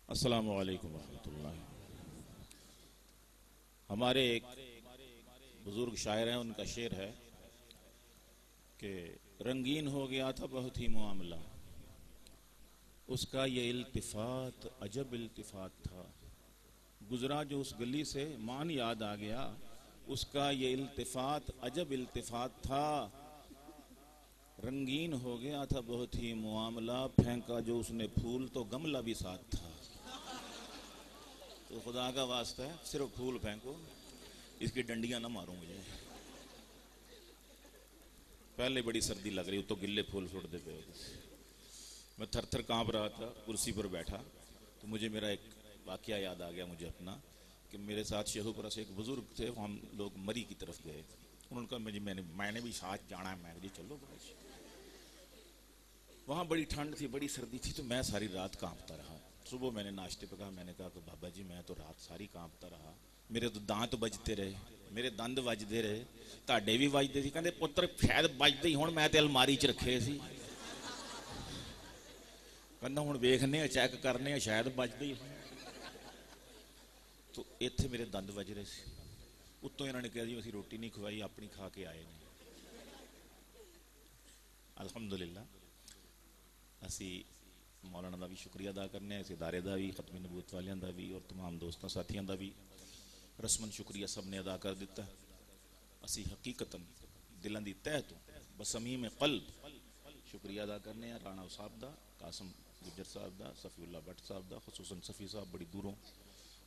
अस्सलामु अलैकुम रहमतुल्लाह। हमारे एक बुजुर्ग शायर हैं, उनका शेर है कि रंगीन हो गया था बहुत ही मामला, उसका ये इल्तिफात अजब इल्तिफात था। गुजरा जो उस गली से मान याद आ गया, उसका ये इल्तिफात अजब इल्तिफात था। रंगीन हो गया था बहुत ही मामला, फेंका जो उसने फूल तो गमला भी साथ था। तो खुदा का वास्ता है, सिर्फ फूल फेंको, इसकी डंडियां ना मारो मुझे। पहले बड़ी सर्दी लग रही, तो गिल्ले फूल फुटते पे। मैं थर थर कांप रहा था कुर्सी पर बैठा, तो मुझे मेरा एक वाकया याद आ गया मुझे अपना, कि मेरे साथ शेखुपुरा से एक बुजुर्ग थे, हम लोग मरी की तरफ गए। उन्होंने कहा मैंने भी साथ जाना है। मैंने चलो। वहाँ बड़ी ठंड थी, बड़ी सर्दी थी, तो मैं सारी रात कांपता रहा। सुबह मैंने नाश्ते पे कहा, मैंने कहा कि बाबा जी मैं तो रात सारी कांपता रहा, मेरे तो दांत बजते रहे, मेरे दंद वजदे रहे, ਤੁਹਾਡੇ भी वजदे सी। कहते पुत्र शायद वजदे ही होण, मैं ते अलमारी च रखे सी। कहंदा हुण वेखने आ, चैक करने आ, शायद वजदे ही। तो इत्थे मेरे दंद वज रहे सी। उत्तों इन्होंने कहा जी असीं रोटी नहीं खवाई, अपनी खा के आए ने। अल्हम्दुलिल्लाह असी मौलाना का भी शुक्रिया अदा करने, इस इदारे का भी, खत्मी नबूत वालियां का भी, और तमाम दोस्तों साथियों का भी रस्मन शुक्रिया सब ने अदा कर दिता। असी हकीकतन दिलों की तह तो बसमीम कल्ब शुक्रिया अदा करने, राणा साहब का, कासम गुजर साहब का, सफ़ीउल्लाह भट्ट साहब का, खसूसन सफ़ी साहब बड़ी दूरों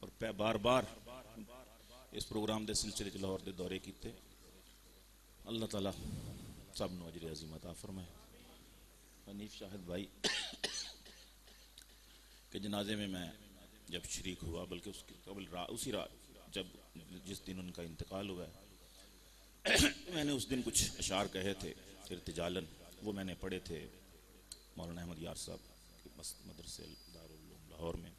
और बार बार इस प्रोग्राम के सिलसिले च लाहौर के दौरे किए। अल्लाह ताला सब नूं अजर अज़ीम अता फरमाए। हनीफ शाहिद भाई के जनाजे में मैं जब शरीक हुआ, बल्कि उसकी कबल उसी रात जब जिस दिन उनका इंतकाल हुआ है, मैंने उस दिन कुछ अशार कहे थे इर्तिजालन, वो मैंने पढ़े थे मौलाना अहमद यार साहब के मदरसे दारुल उलूम लाहौर में।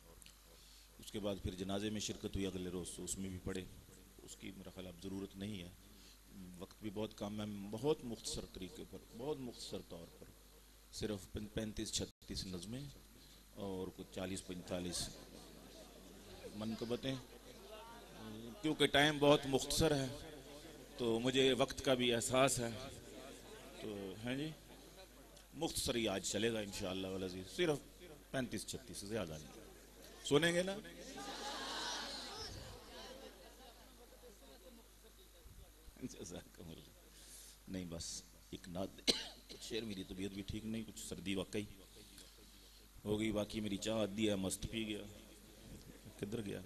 उसके बाद फिर जनाजे में शिरकत हुई अगले रोज़, तो उसमें भी पढ़े। उसकी मेरा ख्याल अब ज़रूरत नहीं है, वक्त भी बहुत कम है। बहुत मुख्तसर तरीके पर, बहुत मुख्तसर तौर पर सिर्फ 35-36 नज़में और कुछ 40-45 मनकबतें, क्योंकि टाइम बहुत मुख्तसर है तो मुझे वक्त का भी एहसास है। तो हैं जी, मुख्तसर ही आज चलेगा इंशाअल्लाह वल अज़ीज़, सिर्फ 35-36 से ज़्यादा नहीं। सुनेंगे ना? नहीं बस एक नाद शेर। मेरी तबीयत भी ठीक नहीं, कुछ सर्दी वाकई हो गई, बाकी मेरी चाह आदि है, मस्त पी गया। किधर गया?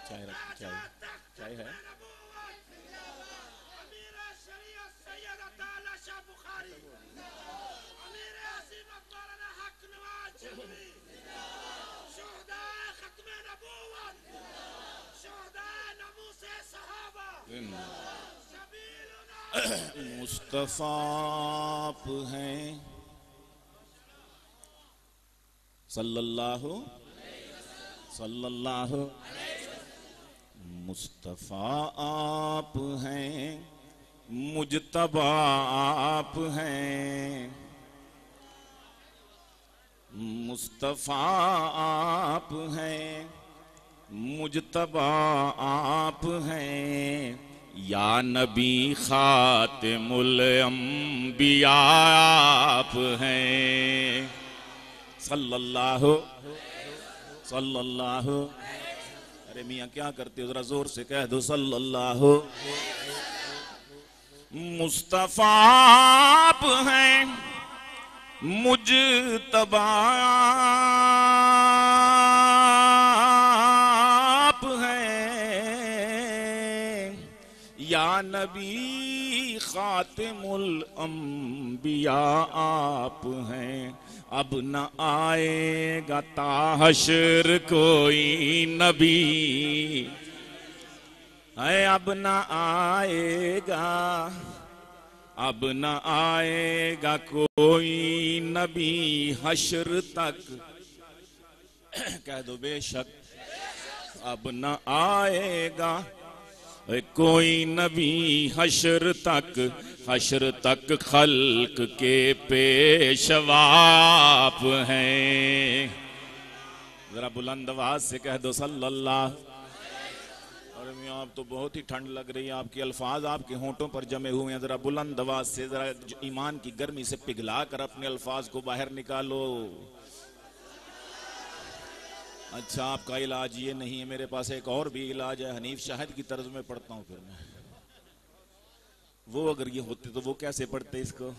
चाय रख, चाय है। मुस्तफा आप हैं सल्लल्लाहु सल्लल्लाहु, मुस्तफा आप हैं, मुजतबा आप हैं, मुस्तफा आप हैं, मुजतबा आप हैं, या नबी खातिमुल अंबिया आप हैं सल्लल्लाहु सल्लल्लाहु। अरे मियाँ क्या करते हो, जरा जोर से कह दो सल्लल्लाहु। मुस्तफा आप हैं, मुजतबा आप हैं, या नबी खातिमुल अंबिया आप हैं। अब न आएगा ताहशर कोई नबी है, अब न आएगा, अब न आएगा कोई नबी हश्र तक। कह दो बेशक अब न आएगा कोई नबी हश्र तक खल्क के पेशवाप हैं। जरा बुलंद आवाज से कह दो सल्लल्लाहु। और मियां आप तो बहुत ही ठंड लग रही है, आपके अल्फाज आपके होंठों पर जमे हुए हैं। जरा बुलंद आवाज से, जरा ईमान की गर्मी से पिघला कर अपने अल्फाज को बाहर निकालो। अच्छा, आपका इलाज ये नहीं है, मेरे पास एक और भी इलाज है। हनीफ शाहिद की तर्ज में पढ़ता हूं। फिर मैं वो अगर ये होते तो वो कैसे पढ़ते इसको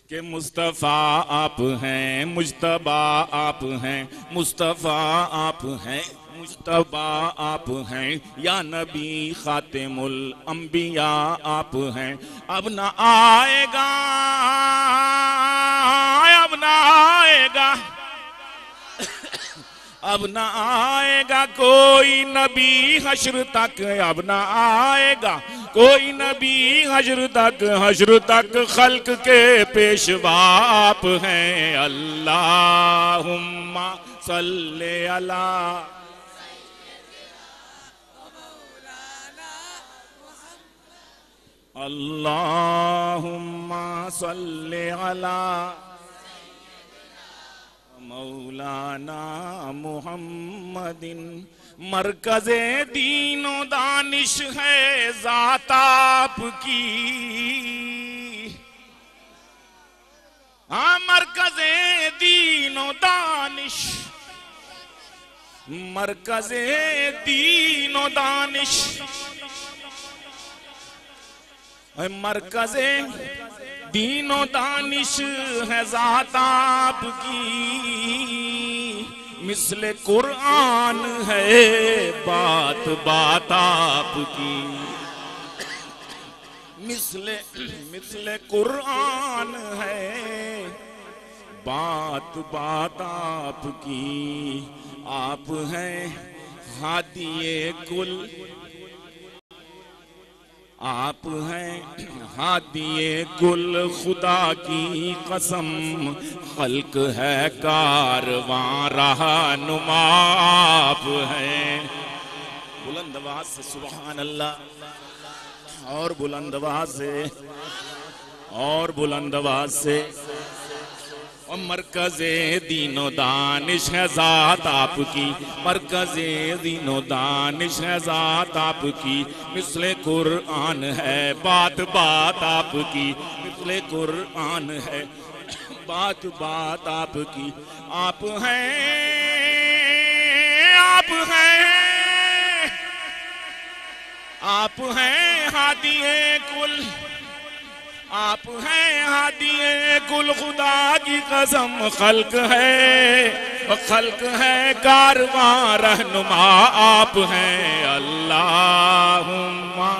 कि मुस्तफ़ा आप हैं, मुज्तबा आप हैं, मुस्तफ़ा आप हैं, मुज्तबा आप हैं, या नबी खातिमुल अंबिया आप हैं। अब ना आएगा, अब ना आएगा, अब ना आएगा कोई नबी हश्र तक, अब ना आएगा कोई नबी हश्र तक खल्क के पेशवा आप हैं। अल्लाहुम्मा सल्ले अला, अल्लाहुम्मा सल्ले अला मौलाना मुहम्मदिन। मरकज़े दीनो दानिश है ज़ात आपकी, हाँ मरकज़े दीनो दानिश, मरकज़े दीनो दानिश, मरकज़े दीनो दानिश है ज़ात आपकी। मिस्ले कुरान है बात बात आपकी, मिस्ले कुरान है बात बात आपकी। आप हैं हादिए कुल, आप हैं हादिए कुल, खुदा की कसम खल्क है कारवां रहनुमा आप हैं। बुलंद आवाज से सुभान अल्लाह, और बुलंद आवाज से, और बुलंद आवाज से। और मरकज़े दीनो दानिश है ज़ात आपकी, मरकज़े दीनो दानिश है ज़ात आपकी। मिस्ले कुरान है बात बात आपकी, मिस्ले कुरान है बात बात आपकी। आप हैं, आप हैं, आप हैं हादिए कुल, आप हैं हादिए कुल, खुदा की कसम खल्क है कारवां रहनुमा आप हैं। अल्लाहुम्मा,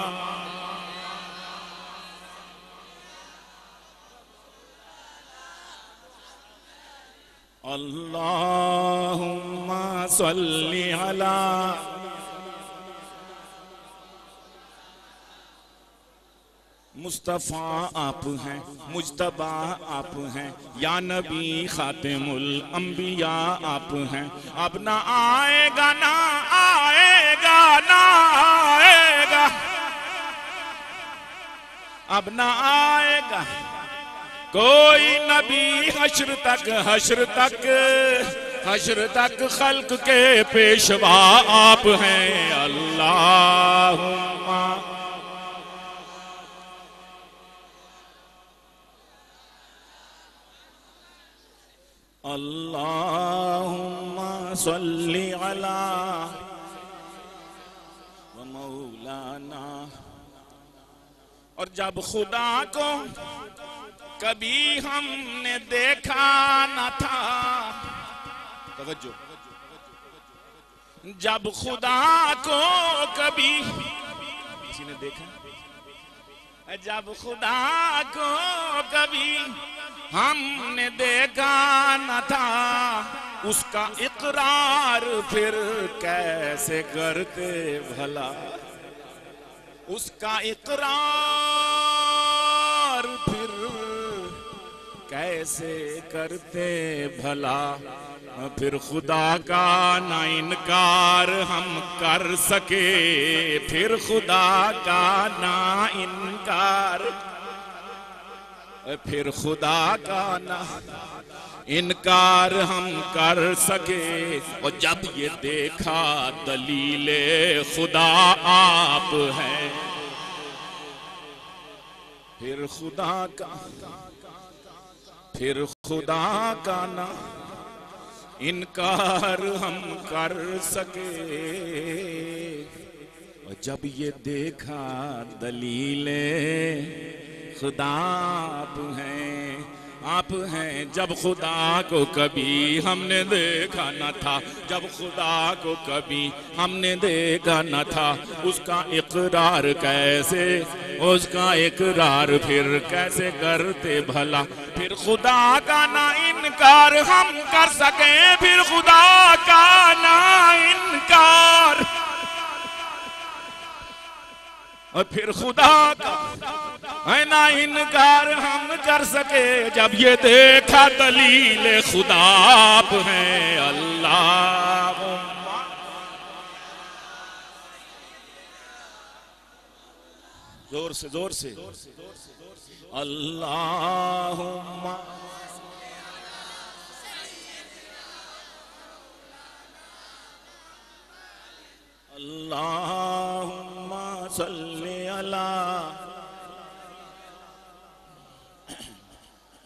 अल्लाहुम्मा सल्ली अला, मुस्तफ़ा आप हैं, मुज्तबा आप हैं, या नबी खातिमुल अंबिया आप हैं। अब ना आएगा, ना आएगा, ना आएगा, अब ना आएगा कोई नबी हश्र तक खल्क के पेशवा आप हैं। अल्लाहुम्मा, अल्लाहुम्मा सल्ली अला व मौलाना। और जब खुदा को कभी हमने देखा न था, तवज्जो, जब खुदा को कभी किसी ने देखा, जब खुदा को कभी हमने देखा न था, उसका इकरार फिर कैसे करते भला, उसका इकरार फिर कैसे करते भला, फिर खुदा का ना इनकार हम कर सके, फिर खुदा का ना इनकार, फिर खुदा का ना इनकार हम कर सके। और जब ये देखा दलीले खुदा आप हैं, फिर खुदा का ना इनकार हम कर सके। और जब ये देखा दलीले खुदा आप हैं, जब खुदा को कभी हमने देखा न था, जब खुदा को कभी हमने देखा न था, उसका इकरार कैसे, उसका इकरार फिर कैसे करते भला, फिर खुदा का ना इनकार हम कर सके, फिर खुदा का ना इनकार, और फिर खुदा का है ना इनकार हम कर सके। जब ये देखा दलील खुदा आप हैं, अल्लाह जोर से अल्लाहुम्मा अल्लाहुम्मा सल्ली अला।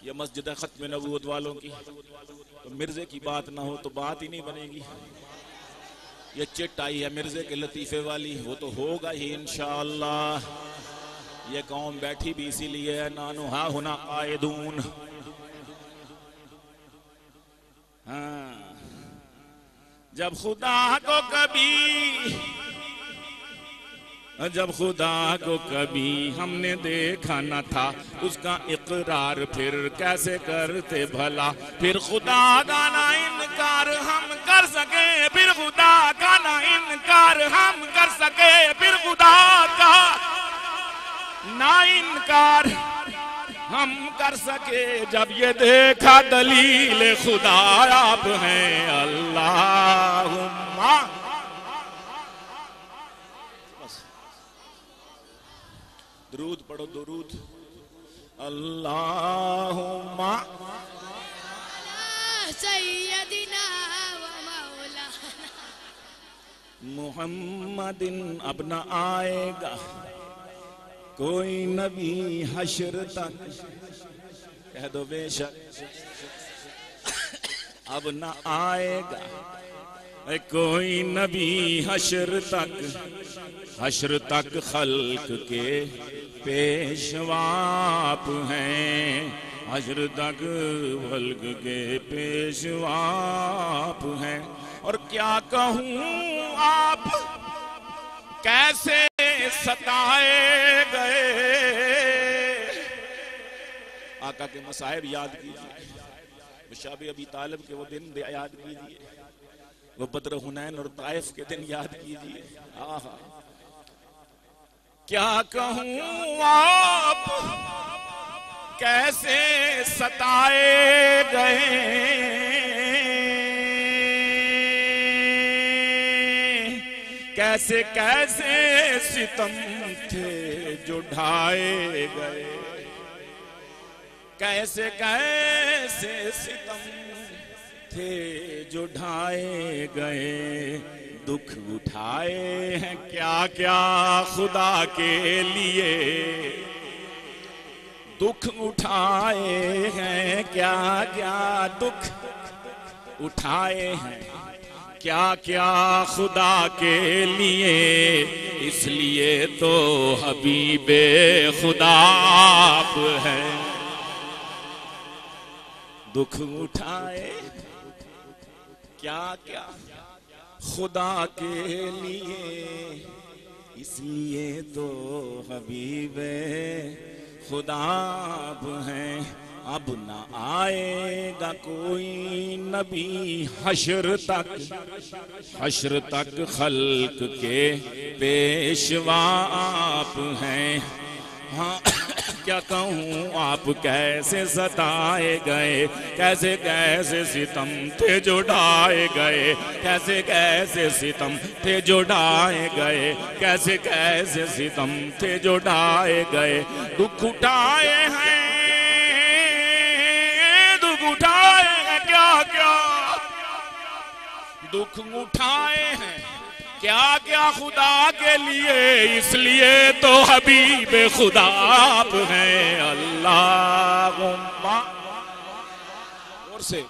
ये मस्जिद है खत्म नबूवत वालों की, तो मिर्जे की बात ना हो तो बात ही नहीं बनेगी। ये चिट आई है मिर्जे के लतीफे वाली, वो तो होगा ही इंशाअल्लाह। ये कौम बैठी भी इसीलिए है, नानु हा हुना आयदून। हाँ, जब खुदा को कभी हमने देखा न था, उसका इकरार फिर कैसे करते भला, फिर खुदा का ना इनकार हम कर सके, फिर खुदा का ना इनकार हम कर सके, फिर खुदा का ना इनकार हम कर सके। जब ये देखा दलील खुदा आप हैं, अल्लाहुम्मा दुरूद पढ़ो, दुरूद। अल्लाहुम्मा सय्यदिना व मौलाना मुहम्मदिन। अब न आएगा कोई नबी हश्र तक, कह दो बेशक अब न आएगा कोई नबी हश्र तक खल्क के पेशवाप हैं, हश्र तक खल्क के पेशवाप हैं। और क्या कहूँ आप कैसे सताए गए, आका के मसाइब याद कीजिए, मुशाबे अबी तालिब के वो दिन याद कीजिए, वो बद्र हुनैन और ताइफ के दिन याद कीजिए। आहा, क्या कहूँ आप कैसे सताए गए, कैसे कैसे सितम थे जो ढाए गए, कैसे कैसे सितम थे जो ढाए गए। दुख उठाए हैं क्या क्या खुदा के लिए, दुख उठाए हैं क्या क्या दुख उठाए हैं क्या क्या खुदा के लिए, इसलिए तो हबीबे खुदा आप हैं। दुख उठाए क्या क्या खुदा के लिए, इसलिए तो हबीबे खुदा आप हैं। अब न आएगा कोई नबी हश्र तक खल्क के पेशवा आप हैं। हाँ क्या कहूँ आप कैसे सताए गए, कैसे कैसे सितम थे जो ढाए गए, कैसे कैसे सितम थे जो ढाए गए, कैसे कैसे सितम थे जो ढाए गए। दुख उठाए हैं, दुख उठाए हैं, क्या क्या दुख उठाए हैं, क्या क्या खुदा के लिए, इसलिए तो हबीब खुदा आप हैं। अल्लाहुम्मा और से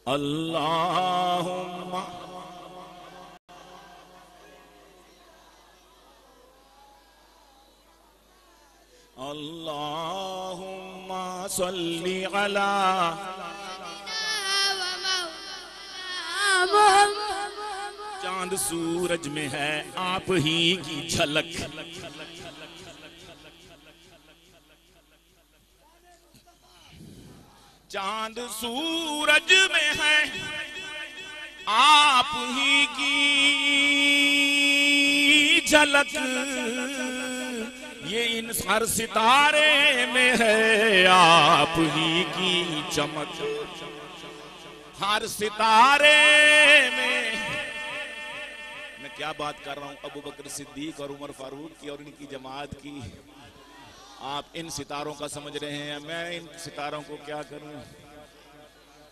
अल्लाहुम्मा अल्लाहुम्मा सल्ली अला। चांद सूरज में है आप ही की झलक, चांद सूरज में है आप ही की झलक, ये इन हर सितारे में है आप ही की चमक, हर सितारे में। मैं क्या बात कर रहा हूं अबू बकर सिद्दीक और उमर फारूक की और इनकी जमात की। आप इन सितारों का समझ रहे हैं, मैं इन सितारों को क्या करूं।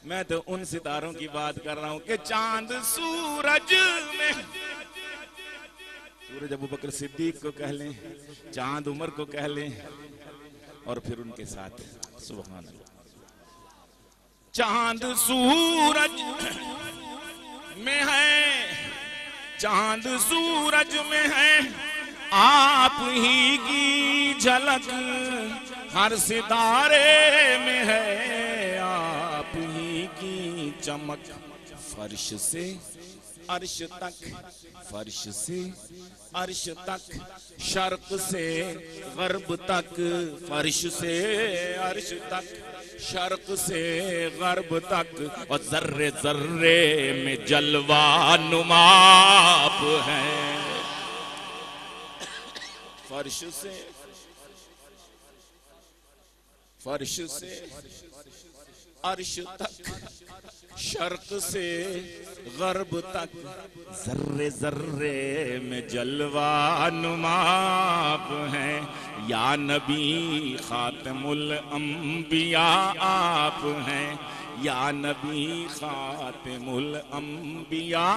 मैं तो उन सितारों की बात कर रहा हूं कि चांद सूरज में, सूरज अबू बकर सिद्दीक को कह लें, चांद उमर को कह लें और फिर उनके साथ सुभान अल्लाह। चांद सूरज में है, चांद सूरज में है आप ही की झलक, हर सितारे में है आप ही की चमक। फर्श से अर्श तक, फर्श से अर्श तक, शर्क से गर्ब तक, फर्श से अर्श तक, शर्क से गर्ब तक, और जर्रे जर्रे में जलवा नुमा आप हैं। फर्श से अर्श तक, शर्क से गर्ब तक, जर्रे जर्रे में जलवा नुमा आप हैं। या नबी खातमुल अंबिया आप हैं, या नबी खातमुल अंबिया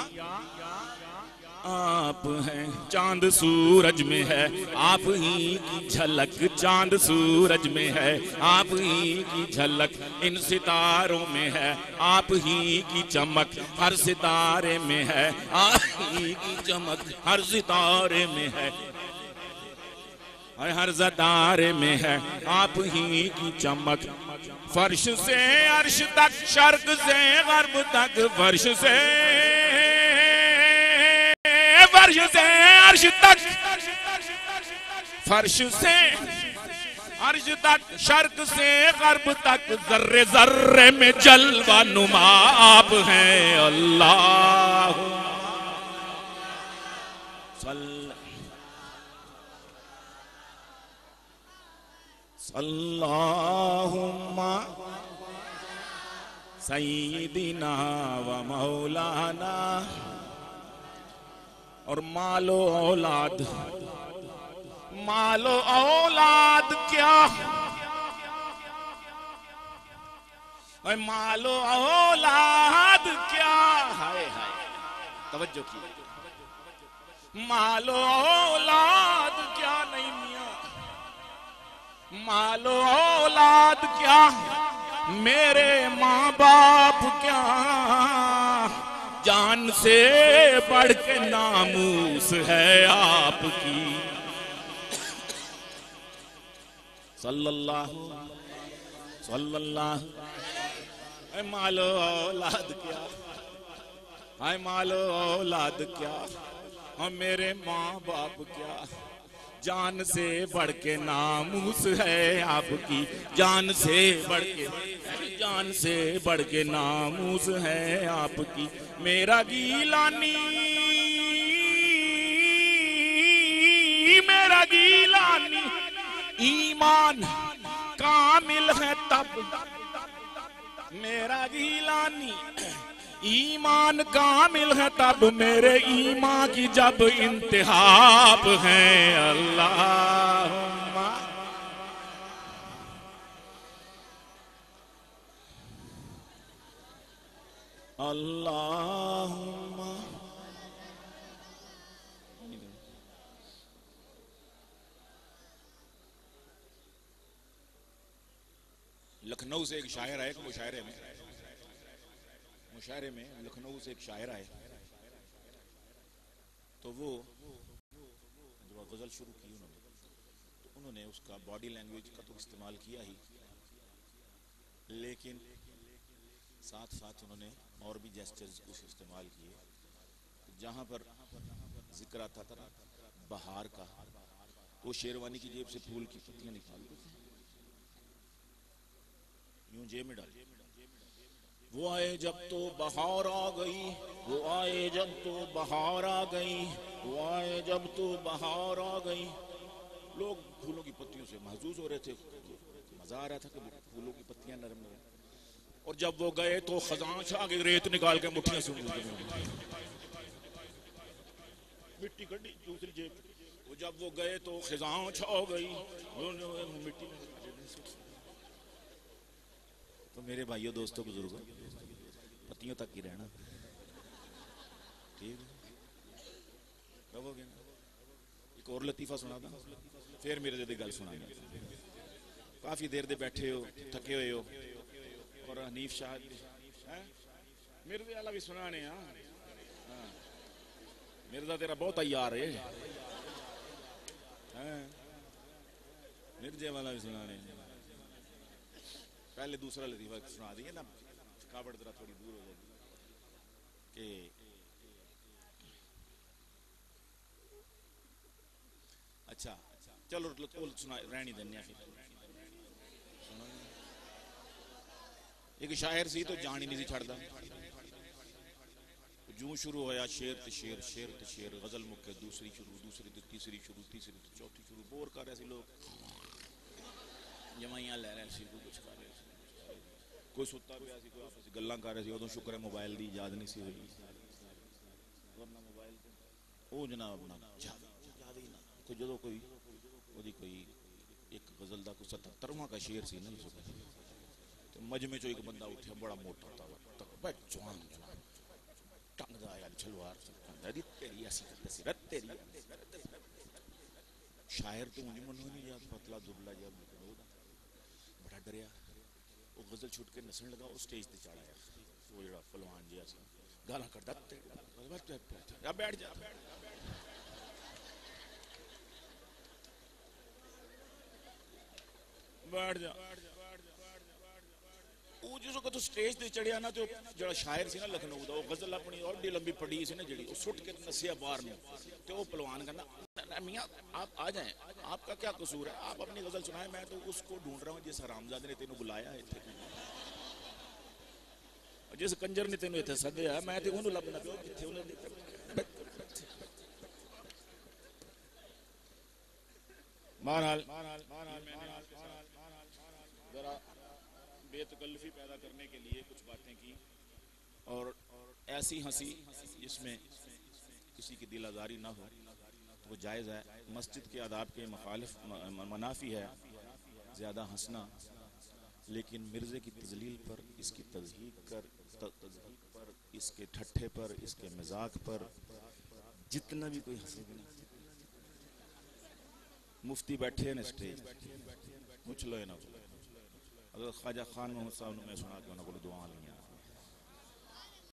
आप हैं। चांद सूरज में है आप ही की झलक, चांद सूरज में है आप ही की झलक, इन सितारों में है आप ही की चमक, हर सितारे में है आप ही की चमक, हर सितारे में है, हर सितारे में है आप ही की चमक। फर्श से अर्श तक, शर्क से गर्ब तक, फर्श से अर्श तक, फर्श से अर्श तक, शर्क से गर्ब तक, जर्रे जर्रे में जलवा नुमा आप हैं। अल्लाह सल्लल्लाहुम्मा सय्यिदिना व मौलाना। और मालो औलाद, मालो औलाद क्या, मालो औलाद क्या, हाय हाय तवज्जो की, मालो औलाद क्या नहीं मियां, मालो औलाद क्या, मेरे माँ बाप क्या, जान से बढ़ के नामूस है आपकी। सल्लल्लाहु सल्लल्लाहु। मालो औलाद क्या, हाय मालो औलाद क्या, हम मेरे माँ बाप क्या, जान से बढ़ के नामूस है आपकी, जान से बढ़ के, जान से बढ़ के नामूस है आपकी। मेरा गीलानी गीलानी ईमान कामिल है तब, मेरा गीलानी ईमान कामिल है तब, मेरे ईमान की जब इंतहाब है। अल्लाहुम्मा अल्लाहुम्मा। लखनऊ से एक शायर आए, मुशायरे में लखनऊ से एक शायर आए, तो वो जब गजल शुरू की तो उन्होंने उसका बॉडी लैंग्वेज का तो इस्तेमाल किया ही, लेकिन साथ साथ उन्होंने और भी जेस्चर्स कुछ इस्तेमाल किए। जहां पर जिक्र आता था बहार का, वो शेरवानी की जेब से फूल की पत्तियां निकालते थे, यूं जेब में डाल। वो आए जब तो बहार आ गई, वो आए जब तो बहार आ गई, वो आए जब तो बहार आ गई। लोग फूलों की पत्तियों से महजूज हो रहे थे, मजा आ रहा था कि फूलों की पत्तियां नरम नरम। और जब वो गए तो खजां छा गई, रेत निकाल के मुट्ठियां से मिट्टी कड़ी दूसरी जेब। वो जब वो गए तो खजां छा गई, मिट्टी। तो मेरे भाइयों दोस्तों बुजुर्गों, पत्तियों तक ही रहना, ठीक रहोगे ना। एक और लतीफा सुना था, फिर मेरे जैसे गल सुना। काफी देर दे बैठे हो, थके हुए हो, और हनीफ शाह मिर्जे वाला भी सुनाने। मिर्जा तेरा बहुत यार है, मिर्जे वाला भी सुनाने। पहले दूसरा लतीफा सुना दिए ना, थकावट जरा थोड़ी दूर हो जाएगी। कि अच्छा चलो सुना रहनी दन्या। एक शायर सी तो जान ही नहीं छड़दा, जूं शुरू होया शेर ते शेर, शेर ते शेर, गजल मुके दूसरी शुरू, दूसरी ते तीसरी शुरू, तीसरी ते चौथी शुरू। बोर कर रहे थे लोग, जमाइयां ले रहे सी, कुछ कर रहे थे, कोई सुता पिया सी, कोई आपस गल्लां कर रहे थे। उदों शुक्र है मोबाइल दी याद नहीं सी हुई, वरना मोबाइल ओ जनाब ना जावे ही ना। कोई जो कोई ओदी कोई एक गजल दा कोई 77वां का शेर सी ना, तो मजमे चो एक बंदा उठा, बड़ा मोटा था, जवान टंग दा यार छलवार तेरी ऐसी बसीरत तेरी। शायर तो मुझे मन नहीं याद, पतला दुबला जब बड़ा डरिया, वो गजल छुट के नसन लगा और स्टेज पे चढ़ आया। वो जड़ा फलवान जी गाला करता, बैठ जा बैठ जा। वो जो तो स्टेज पे चढ़िया ना, तो जो शायर सी ना लखनऊ दा, वो गजल अपनी और लंबी पढ़ी सी ना जी, सुट के नसिया बाहर में। तो वो पहलवान कहना, मियाँ आप आ जाएं, आपका क्या कसूर है, आप अपनी गजल सुनाएं, मैं तो उसको ढूंढ रहा हूँ जिस हरामजादे ने तेनू बुलाया है, जिस कंजर ने तेनू इत्थे सद्या, मैं तो उन्होंने लभना पिया कित्थे उन्होंने। बहरहाल जरा बेतकल्लफी पैदा करने के लिए कुछ बातें की, और ऐसी हंसी जिसमें किसी की दिल आजारी ना हो, तो वो जायज़ है। मस्जिद के आदाब के मुखालिफ मनाफी है ज़्यादा हंसना, लेकिन मिर्ज़े की तजलील पर, इसकी तज़हीक पर, इसके ठट्ठे पर, इसके मजाक पर जितना भी कोई हंसेगा ना। मुफ्ती बैठे ने स्टेज, पूछ लो ना, अगर ख्वाजा खान मोहम्मद साहब ने मैं सुना कि उन्होंने दुआ लिया,